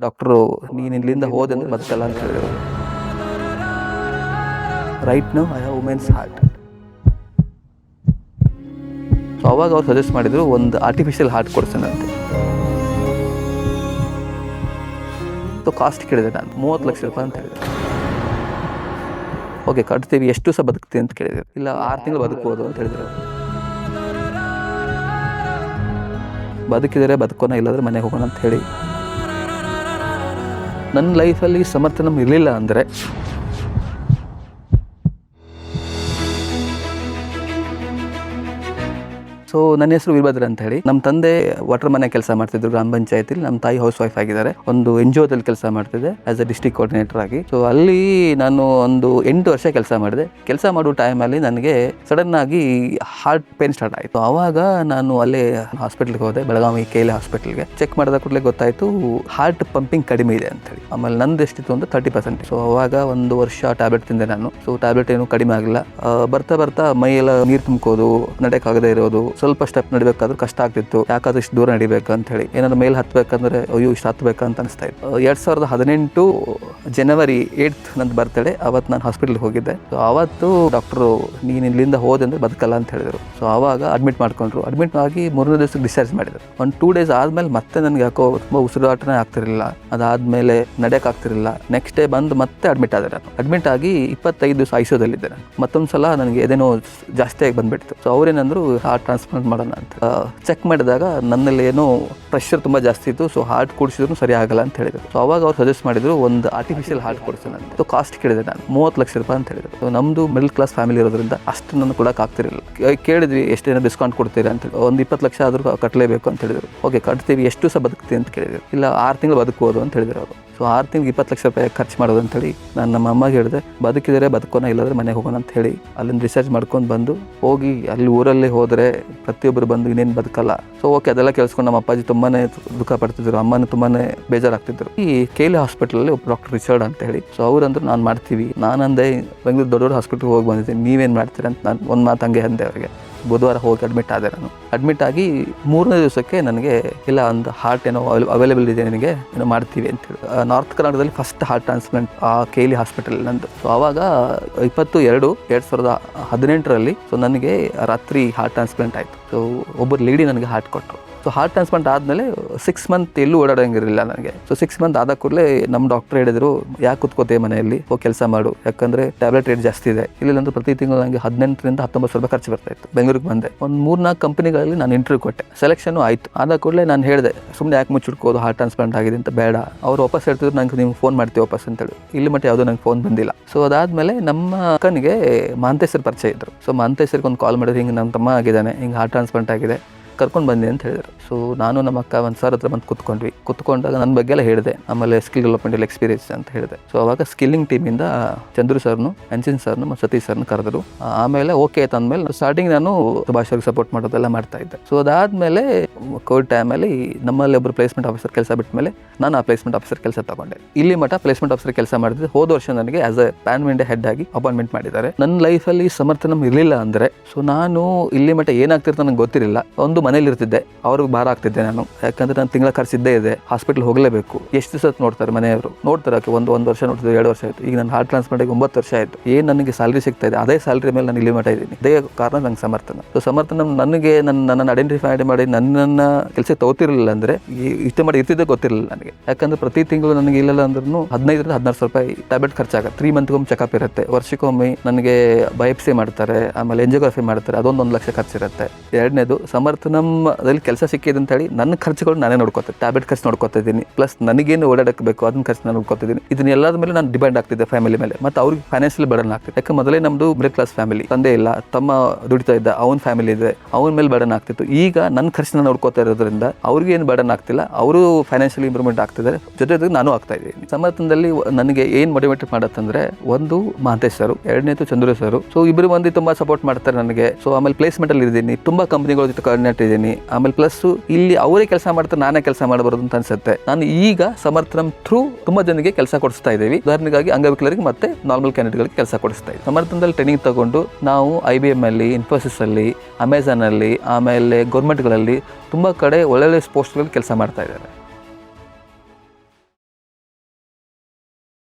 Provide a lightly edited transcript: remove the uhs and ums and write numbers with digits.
Doctor ನೀನು ಇಲ್ಲಿಂದ ಹೋದೆ ಅಂದರೆ ಬದುಕಲ್ಲ ಅಂತ ಹೇಳಿದ್ರು. Right now I have women's heart. So ಅವಾಗ ಅವ್ರು ಸಜೆಸ್ಟ್ ಮಾಡಿದರು ಒಂದು ಆರ್ಟಿಫಿಷಿಯಲ್ ಹಾರ್ಟ್ ಕೊಡ್ಸೋಣಂತೆ. ಸೊ ಕಾಸ್ಟ್ ಕೇಳಿದೆ ನಾನು, 30 ಲಕ್ಷ ರೂಪಾಯಿ ಅಂತ ಹೇಳಿದೆ. ಓಕೆ ಕಟ್ತೀವಿ, ಎಷ್ಟು ಸಹ ಬದುಕ್ತೀವಿ ಅಂತ ಕೇಳಿದ್ರು. ಇಲ್ಲ 6 ತಿಂಗಳು ಬದುಕ್ಬೋದು ಅಂತ ಹೇಳಿದ್ರು. ಬದುಕಿದರೆ ಬದುಕೋಣ, ಇಲ್ಲಾಂದರೆ ಮನೆಗೆ ಹೋಗೋಣ ಅಂತ ಹೇಳಿ. ನನ್ನ ಲೈಫಲ್ಲಿ ಸಮರ್ಥನ ಇರಲಿಲ್ಲ ಅಂದರೆ ಸೊ ನನ್ನ ಹೆಸರು ವೀರಭದ್ರ ಅಂತ ಹೇಳಿ. ನಮ್ಮ ತಂದೆ ವಾಟರ್ ಮನೆ ಕೆಲಸ ಮಾಡ್ತಿದ್ರು ಗ್ರಾಮ ಪಂಚಾಯತಿಲಿ. ನಮ್ಮ ತಾಯಿ ಹೌಸ್ ವೈಫ್ ಆಗಿದ್ದಾರೆ. ಒಂದು NGOದಲ್ಲಿ ಕೆಲಸ ಮಾಡ್ತಿದ್ದೆ ಆಸ್ ಅ ಡಿಸ್ಟ್ರಿಕ್ಟ್ ಕೋಆರ್ಡಿನೇಟರ್ ಆಗಿ. ಸೊ ಅಲ್ಲಿ ನಾನು ಒಂದು 8 ವರ್ಷ ಕೆಲಸ ಮಾಡಿದೆ. ಕೆಲಸ ಮಾಡೋ ಟೈಮಲ್ಲಿ ನನಗೆ ಸಡನ್ ಆಗಿ ಹಾರ್ಟ್ ಪೇನ್ ಸ್ಟಾರ್ಟ್ ಆಯಿತು. ಆವಾಗ ನಾನು ಅಲ್ಲೇ ಹಾಸ್ಪಿಟ್ಲಿಗೆ ಹೋದೆ, ಬೆಳಗಾವಿ KLE ಹಾಸ್ಪಿಟಲ್ಗೆ. ಚೆಕ್ ಮಾಡಿದ ಕೂಡಲೇ ಗೊತ್ತಾಯಿತು ಹಾರ್ಟ್ ಪಂಪಿಂಗ್ ಕಡಿಮೆ ಇದೆ ಅಂತೇಳಿ. ಆಮೇಲೆ ನಂದು ಎಷ್ಟಿತ್ತು ಅಂದರೆ 30%. ಸೊ ಅವಾಗ 1 ವರ್ಷ ಟ್ಯಾಬ್ಲೆಟ್ ತಿಂದೆ ನಾನು. ಸೊ ಟ್ಯಾಬ್ಲೆಟ್ ಏನು ಕಡಿಮೆ ಆಗಿಲ್ಲ. ಬರ್ತಾ ಬರ್ತಾ ಮೈಯೆಲ್ಲ ನೀರು ತುಂಬ್ಕೋದು, ನಡೆಯೋಕ್ಕಾಗದೇ ಇರೋದು, ಸ್ವಲ್ಪ ಸ್ಟೆಪ್ ನಡಿಬೇಕಾದ್ರೂ ಕಷ್ಟ ಆಗ್ತಿತ್ತು. ಯಾಕಾದ್ರೂ ಇಷ್ಟು ದೂರ ನಡಿಬೇಕು ಅಂತ ಹೇಳಿ. ಏನಾದ್ರು ಮೇಲೆ ಹತ್ಬೇಕಂದ್ರೆ ಅಯ್ಯೋ ಇಷ್ಟು ಹತ್ಬೇಕಂತ ಅನಿಸ್ತಾ ಇತ್ತು. 2018 ಜನವರಿ 8 ನಂದು ಬರ್ತಡೆ. ಅವತ್ತು ನಾನು ಹಾಸ್ಪಿಟ್ಲಿಗೆ ಹೋಗಿದ್ದೆ. ಸೊ ಅವತ್ತು ಡಾಕ್ಟ್ರು ನೀನು ಇಲ್ಲಿಂದ ಹೋದೆ ಅಂದರೆ ಬದುಕಲ್ಲ ಅಂತ ಹೇಳಿದರು. ಸೊ ಆವಾಗ ಅಡ್ಮಿಟ್ ಮಾಡ್ಕೊಂಡ್ರು. ಅಡ್ಮಿಟ್ ಆಗಿ 3ನೇ ದಿವಸಕ್ಕೆ ಡಿಸ್ಚಾರ್ಜ್ ಮಾಡಿದರು. 2 ಡೇಸ್ ಆದಮೇಲೆ ಮತ್ತೆ ನನಗೆ ಯಾಕೋ ತುಂಬ ಉಸಿರಾಟನೇ ಆಗ್ತಿರಲಿಲ್ಲ. ಅದಾದಮೇಲೆ ನಡೆಯೋಕ್ಕಾಗ್ತಿರಲಿಲ್ಲ. ನೆಕ್ಸ್ಟ್ ಡೇ ಬಂದು ಮತ್ತೆ ಅಡ್ಮಿಟ್ ಆದೆ ನಾನು. ಅಡ್ಮಿಟ್ ಆಗಿ 25 ದಿವಸ ICUದಲ್ಲಿದ್ದೆ ನಾನು. ಮತ್ತೊಂದು ಸಲ ನನಗೆ ಎದೆನೋ ಜಾಸ್ತಿಯಾಗಿ ಬಂದುಬಿಡ್ತು. ಸೊ ಅವ್ರೇನಂದ್ರು ಹಾರ್ಟ್ ಟ್ರಾನ್ಸ್ಪ್ಲಾಂಟ್ ಮಾಡೋಣ ಅಂತ. ಚೆಕ್ ಮಾಡಿದಾಗ ನನ್ನಲ್ಲಿ ಏನೋ ಪ್ರೆಷರ್ ತುಂಬ ಜಾಸ್ತಿ ಇತ್ತು. ಸೊ ಹಾರ್ಟ್ ಕೂಡಿಸಿದ್ರು ಸರಿ ಆಗಲ್ಲ ಅಂತ ಹೇಳಿದರು. ಸೊ ಅವಾಗ ಅವ್ರು ಸಜೆಸ್ಟ್ ಮಾಡಿದ್ರು ಒಂದು ಆರ್ಟಿಫಿಷಿಯಲ್ ಹಾರ್ಟ್ ಕೊಡ್ಸೋಣ ಅಂತ. ಸೊ ಕಾಸ್ಟ್ ಕೇಳಿದೆ ನಾನು, 30 ಲಕ್ಷ ರೂಪಾಯಿ ಅಂತ ಹೇಳಿದ್ರು. ಸೊ ನಮ್ಮದು ಮಿಡಲ್ ಕ್ಲಾಸ್ ಫ್ಯಾಮಿಲಿ ಇರೋದ್ರಿಂದ ಅಷ್ಟು ನಾನು ಕೊಡೋಕೆ ಆಗ್ತಿರಲಿಲ್ಲ. ಕೇಳಿದ್ವಿ ಎಷ್ಟೇನೋ ಡಿಸ್ಕೌಂಟ್ ಕೊಡ್ತೀರಾ ಅಂತ. ಒಂದು 20 ಲಕ್ಷ ಆದರೂ ಕಟ್ಟಲೇಬೇಕು ಅಂತ ಹೇಳಿದರು. ಓಕೆ ಕಟ್ತೀವಿ, ಎಷ್ಟು ಸಹ ಬದುಕ್ತೀವಿ ಅಂತ ಕೇಳಿದ್ರು. ಇಲ್ಲ 6 ತಿಂಗಳು ಬದುಕ್ಬೋದು ಅಂತ ಹೇಳಿದ್ರು ಅವರು. ಸೊ 6 ತಿಂಗಳಿಗೆ 20 ಲಕ್ಷ ರೂಪಾಯಿ ಖರ್ಚು ಮಾಡೋದು ಅಂತೇಳಿ ನಾನು ನಮ್ಮ ಅಮ್ಮಗೆ ಹೇಳಿದೆ, ಬದುಕಿದರೆ ಬದುಕೋಣ, ಇಲ್ಲಾಂದರೆ ಮನೆಗೆ ಹೋಗೋಣ ಅಂತ ಹೇಳಿ ಅಲ್ಲಿಂದ ರಿಸರ್ಚ್ ಮಾಡ್ಕೊಂಡು ಬಂದು ಹೋಗಿ ಅಲ್ಲಿ ಊರಲ್ಲಿ ಹೋದರೆ ಪ್ರತಿಯೊಬ್ಬರು ಬಂದು ಇನ್ನೇನು ಬದುಕಲ್ಲ. ಸೊ ಓಕೆ ಅದೆಲ್ಲ ಕೇಳಿಸ್ಕೊಂಡು ನಮ್ಮ ಅಪ್ಪಾಜಿ ತುಂಬಾ ದುಃಖ ಪಡ್ತಿದ್ರು, ಅಮ್ಮನೂ ತುಂಬಾ ಬೇಜಾರಾಗ್ತಿದ್ರು. ಈ KLE ಹಾಸ್ಪಿಟಲಲ್ಲಿ ಒಬ್ಬ ಡಾಕ್ಟರ್ ರಿಚರ್ಡ್ ಅಂತ ಹೇಳಿ. ಸೊ ಅವರಂದ್ರು ನಾನು ಮಾಡ್ತೀವಿ. ನಾನಂದೆ ಬೆಂಗಳೂರು ದೊಡ್ಡ ಹಾಸ್ಪಿಟ್ಲಿಗೆ ಹೋಗಿ ಬಂದಿದ್ದೀನಿ, ನೀವೇನು ಮಾಡ್ತೀರ ಅಂತ ನಾನು ಒಂದು ಮಾತು ಹಂಗೆ ಅಂದೆ ಅವರಿಗೆ. ಬುಧವಾರ ಹೋಗಿ ಅಡ್ಮಿಟ್ ಆದೆ ನಾನು. ಅಡ್ಮಿಟ್ ಆಗಿ 3ನೇ ದಿವಸಕ್ಕೆ ನನಗೆ ಇಲ್ಲ ಒಂದು ಹಾರ್ಟ್ ಏನೋ ಅವೈಲೇಬಲ್ ಇದೆ, ನಿನಗೆ ಏನೋ ಮಾಡ್ತೀವಿ ಅಂತೇಳಿ. ನಾರ್ತ್ ಕರ್ನಾಟಕದಲ್ಲಿ first heart transplant KLE hospital ನಂದು. ಸೊ ಆವಾಗ 22/2/2018 ಸೊ ನನಗೆ ರಾತ್ರಿ ಹಾರ್ಟ್ ಟ್ರಾನ್ಸ್ಪ್ಲಾಂಟ್ ಆಯಿತು. ಸೊ ಒಬ್ಬರು ಲೇಡಿ ನನಗೆ ಹಾರ್ಟ್ ಕೊಟ್ಟರು. ಸೊ ಹಾರ್ಟ್ ಟ್ರಾನ್ಸ್ಪ್ಲಾಂಟ್ ಆದಮೇಲೆ 6 ಮಂತ್ ಎಲ್ಲೂ ಓಡಾಡೋಂಗಿರಲಿಲ್ಲ ನನಗೆ. ಸೊ 6 ಮಂತ್ ಆದ ಕೂಡಲೇ ನಮ್ಮ ಡಾಕ್ಟರ್ ಹೇಳಿದ್ರು, ಯಾಕೆ ಕೂತ್ಕೋತೆ ಮನೆಯಲ್ಲಿ, ಹೋಗಿ ಕೆಲಸ ಮಾಡು, ಯಾಕಂದರೆ ಟ್ಯಾಬ್ಲೆಟ್ ರೇಟ್ ಜಾಸ್ತಿ ಇದೆ. ಇಲ್ಲಿಂದ ಪ್ರತಿ ತಿಂಗಳು ನನಗೆ 18ರಿಂದ 19 ಸಾವಿರ ಖರ್ಚು ಬರ್ತಾ ಇತ್ತು. ಬೆಂಗಳೂರಿಗೆ ಬಂದೆ. ಒಂದು 3-4 ಕಂಪನಿಗಳಲ್ಲಿ ನಾನು ಇಂಟರ್ವ್ಯೂ ಕೊಟ್ಟೆ. ಸೆಲೆಕ್ಷನು ಆಯಿತು. ಆದ ಕೂಡಲೇ ನಾನು ಹೇಳಿದೆ, ಸುಮ್ಮನೆ ಯಾಕೆ ಮುಚ್ಚಿಡ್ಕೋದು, ಹಾರ್ಟ್ ಟ್ರಾನ್ಸ್ಪ್ಲಾಂಟ್ ಆಗಿದೆ ಅಂತ ಬೇಡ. ಅವ್ರು ವಾಪಸ್ ಹೇಳ್ತಿದ್ರು, ನಂಗೆ ನೀವು ಫೋನ್ ಮಾಡ್ತೀವಿ ವಾಪಸ್ ಅಂತೇಳಿ. ಇಲ್ಲಿ ಮಟ್ಟ ಯಾವುದೋ ನಂಗೆ ಫೋನ್ ಬಂದಿಲ್ಲ. ಸೊ ಅದಾದಮೇಲೆ ನಮ್ಮ ಅಕ್ಕನಿಗೆ ಮಹಾಂತೇಶ್ವರ್ ಪರಿಚಯ ಇದ್ದರು. ಸೊ ಮಹಾಂತೇಶ್ವರ್ಗೆ ಒಂದು ಕಾಲ್ ಮಾಡಿದ್ರು, ಹಿಂಗೆ ನನ್ನ ತಮ್ಮ ಆಗಿದ್ದಾನೆ, ಹಿಂಗೆ ಹಾರ್ಟ್ ಟ್ರಾನ್ಸ್ಪ್ಲಾಂಟ್ ಆಗಿದೆ, ಕರ್ಕೊಂಡು ಬಂದೆ ಅಂತ ಹೇಳಿದರು. ಸೊ ನಾನು ನಮ್ಮ ಅಕ್ಕ ಒಂದು ಸರ್ ಹತ್ರ ಬಂದು ಕುತ್ಕೊಂಡಾಗ ನನ್ನ ಬಗ್ಗೆ ಎಲ್ಲ ಹೇಳಿದೆ. ಆಮೇಲೆ ಸ್ಕಿಲ್ ಡೆವಲಪ್ಮೆಂಟಲ್ಲಿ ಎಕ್ಸ್ಪೀರಿಯನ್ಸ್ ಅಂತ ಹೇಳಿದೆ. ಸೊ ಅವಾಗ ಸ್ಕಿಲ್ಲಿಂಗ್ ಟೀಮಿಂದ ಚಂದ್ರು ಸರ್ನು, ಅನ್ಸಿನ್ ಸರ್ನು ಮತ್ತು ಸತೀಶ್ ಸರ್ನು ಕರೆದ್ರು. ಆಮೇಲೆ ಓಕೆ ಆಯ್ತು ಅಂದಮೇಲೆ ಸ್ಟಾರ್ಟಿಂಗ್ ನಾನು ಭಾಷೆಗೆ ಸಪೋರ್ಟ್ ಮಾಡೋದೆಲ್ಲ ಮಾಡ್ತಾ ಇದ್ದೆ. ಸೊ ಅದಾದಮೇಲೆ ಕೋವಿಡ್ ಟೈಮಲ್ಲಿ ನಮ್ಮಲ್ಲಿ ಒಬ್ಬರು ಪ್ಲೇಸ್ಮೆಂಟ್ ಆಫೀಸರ್ ಕೆಲಸ ಬಿಟ್ಟ ಮೇಲೆ ನಾನು ಆ ಪ್ಲೇಸ್ಮೆಂಟ್ ಆಫೀಸರ್ ಕೆಲಸ ತಗೊಂಡೆ. ಇಲ್ಲಿ ಮಟ್ಟ ಪ್ಲೇಸ್ಮೆಂಟ್ ಆಫೀಸರ್ ಕೆಲಸ ಮಾಡಿದ್ರೆ ಹೋದ ವರ್ಷ ನನಗೆ as A PAN India head ಆಗಿ ಅಪಾಯಿಂಟ್ಮೆಂಟ್ ಮಾಡಿದ್ದಾರೆ. ನನ್ನ ಲೈಫಲ್ಲಿ ಸಮರ್ಥನ ಇರಲಿಲ್ಲ ಅಂದರೆ ಸೊ ನಾನು ಇಲ್ಲಿ ಮಟ್ಟ ಏನಾಗ್ತಿರ್ತ ನನಗೆ ಗೊತ್ತಿರಲಿಲ್ಲ. ಒಂದು ಮನೇಲಿ ಇರ್ತಿದ್ದೆ, ಅವ್ರಿಗೆ ಭಾರ ಆಗ್ತಿದ್ದೆ ನಾನು. ಯಾಕಂದ್ರೆ ನಾನು ತಿಂಗಳ ಖರ್ಚಿದ್ದೇ ಇದೆ, ಹಾಸ್ಪಿಟ್ಲ್ ಹೋಗಲೇಬೇಕು. ಎಷ್ಟು ದಿವಸ ನೋಡ್ತಾರೆ ಮನೆಯವರು, ನೋಡ್ತಾರೆ. ಒಂದು ವರ್ಷ ನೋಡ್ತಿದ್ದೆ, 2 ವರ್ಷ ಆಯಿತು. ಈಗ ನಾನು ಹಾರ್ಟ್ ಟ್ರಾನ್ಸ್ಪ್ಲಾಂಟ್ ಆಗಿ 9 ವರ್ಷ ಆಯಿತು. ಏನು ನನಗೆ ಸ್ಯಾಲ್ರಿ ಸಿಗ್ತಾ ಇದೆ, ಅದೇ ಸ್ಯಾಲ್ರಿ ಮೇಲೆ ನಾನು ಇಲ್ಲಿ ಮಟ್ಟ ಇದ್ದೀನಿ. ಅದೇ ಕಾರಣ ನಂಗೆ ಸಮರ್ಥನ. ಸೊ ಸಮರ್ಥನ ನನಗೆ ನನ್ನನ್ನು ಐಡೆಂಟಿಫೈ ಮಾಡಿ ನನ್ನನ್ನು ಕೆಲಸಕ್ಕೆ ತಗೋತಿರಲಿಲ್ಲ ಅಂದರೆ ಇಷ್ಟು ಮಾಡಿ ಇರ್ತಿದ್ದೆ ಗೊತ್ತಿರಲಿಲ್ಲ ನನಗೆ. ಯಾಕಂದ್ರೆ ಪ್ರತಿ ತಿಂಗಳು ನನಗೆ ಇಲ್ಲಲ್ಲ ಅಂದ್ರೂ 15ರಿಂದ 16 ಸಾವಿರ ರೂಪಾಯಿ ಟ್ಯಾಬ್ಲೆಟ್ ಖರ್ಚಾಗುತ್ತೆ. 3 ಮಂತ್ಗೊಮ್ಮೆ ಚೆಕಪ್ ಇರುತ್ತೆ. ವರ್ಷಕ್ಕೊಮ್ಮೆ ನನಗೆ ಬಯೋಪ್ಸಿ ಮಾಡ್ತಾರೆ, ಆಮೇಲೆ ಎಂಜಿಯೋಗ್ರಫಿ ಮಾಡ್ತಾರೆ, ಅದೊಂದು 1 ಲಕ್ಷ ಖರ್ಚಿರುತ್ತೆ. ಎರಡನೇದು ಸಮರ್ಥನದಲ್ಲಿ ಕೆಲಸ ಸಿಕ್ಕಿದೆ ಅಂತ ಹೇಳಿ ನನ್ನ ಖರ್ಚುಗಳು ನಾನೇ ನೋಡ್ಕೋತೀನಿ. ಟ್ಯಾಬ್ಲೆಟ್ ಖರ್ಚು ನೋಡ್ಕೋತಿದ್ದೀನಿ, ಪ್ಲಸ್ ನನಗೇನು ಓಡಾಡಕ್ಕೆ ಬೇಕು ಅದನ್ನ ಖರ್ಚು ನಾನು ನೋಡ್ಕೋತಿದ್ದೀನಿ. ಇದನ್ನೆಲ್ಲದ ಮೇಲೆ ನಾನು ಡಿಪೆಂಡ್ ಆಗ್ತಿದ್ದೆ ಫ್ಯಾಮಿಲಿ ಮೇಲೆ. ಮತ್ತು ಅವ್ರಿಗೆ ಫೈನಾನ್ಷಿಯಲ್ ಬರ್ಡನ್ ಆಗ್ತಿದೆ. ಯಾಕೆ ಮೊದಲೇ ನಮ್ಮದು ಮಿಡಲ್ ಕ್ಲಾಸ್ ಫ್ಯಾಮಿಲಿ, ತಂದೆ ಇಲ್ಲ, ತಮ್ಮ ದುಡಿತಾ ಇದ್ದ, ಅವನ ಫ್ಯಾಮಿಲಿ ಇದೆ, ಅವನ ಮೇಲೆ ಬರ್ಡನ್ ಆಗ್ತಿತ್ತು. ಈಗ ನನ್ನ ಖರ್ಚನ್ನ ನೋಡ್ಕೋತಾ ಇರೋದ್ರಿಂದ ಅವ್ರಿಗೆ ಏನು ಬರ್ಡನ್ ಆಗ್ತಿಲ್ಲ, ಅವರು ಫೈನಾನ್ಷಿಯಲ್ ಇಂಪ್ರೂವ್ಮೆಂಟ್ ಆಗ್ತಿದ್ದಾರೆ, ಜೊತೆಗೆ ನಾನು ಆಗ್ತಾ ಇದ್ದೀನಿ. ಸಮರ್ಥನದಲ್ಲಿ ನನಗೆ ಏನು ಮೋಟಿವೇಟ್ ಮಾಡುತ್ತಂದ್ರೆ, ಒಂದು ಮಹಾಂತೇಶ್ ಸರ್, ಎರಡನೇದು ಚಂದ್ರು ಸರ್. ಸೊ ಇಬ್ಬರು ಮಂದಿ ತುಂಬಾ ಸಪೋರ್ಟ್ ಮಾಡ್ತಾರೆ ನನಗೆ. ಸೊ ಆಮೇಲೆ ಪ್ಲೇಸ್ಮೆಂಟ್ ಅಲ್ಲಿ ಇದ್ದೀನಿ, ತುಂಬಾ ಕಂಪನಿಗಳ ಜೊತೆ ಕೋಆರ್ಡಿನೇಟ್ ಇದ್ದೀನಿ. ಆಮೇಲೆ ಪ್ಲಸ್ ಇಲ್ಲಿ ಅವರೇ ಕೆಲಸ ಮಾಡ್ತಾರೆ, ನಾನೇ ಕೆಲಸ ಮಾಡಬಾರದು ಅಂತ ಅನ್ಸುತ್ತೆ. ನಾನು ಈಗ ಸಮರ್ಥನಂ ಥ್ರೂ ತುಂಬಾ ಜನರಿಗೆ ಕೆಲಸ ಕೊಡಿಸ್ತಾ ಇದ್ದೀವಿ. ಉದಾಹರಣೆಗಾಗಿ ಅಂಗವಿಕಲರಿಗೆ ಮತ್ತೆ ನಾರ್ಮಲ್ ಕ್ಯಾಂಡಿಡೇಟ್ಗಳಿಗೆ ಕೆಲಸ ಕೊಡಿಸ್ತಾ ಇದ್ದೀವಿ. ಸಮರ್ಥನದಲ್ಲಿ ಟ್ರೈನಿಂಗ್ ತಗೊಂಡು ನಾವು IBM ಅಲ್ಲಿ, ಇನ್ಫೋಸಿಸ್ ಅಲ್ಲಿ, ಅಮೆಝಾನ್ ಅಲ್ಲಿ, ಆಮೇಲೆ ಗೌರ್ಮೆಂಟ್ಗಳಲ್ಲಿ ತುಂಬಾ ಕಡೆ ಒಳ್ಳೊಳ್ಳೆ ಪೋಸ್ಟ್ಗಳಲ್ಲಿ ಕೆಲಸ ಮಾಡ್ತಾ ಇದ್ದಾರೆ.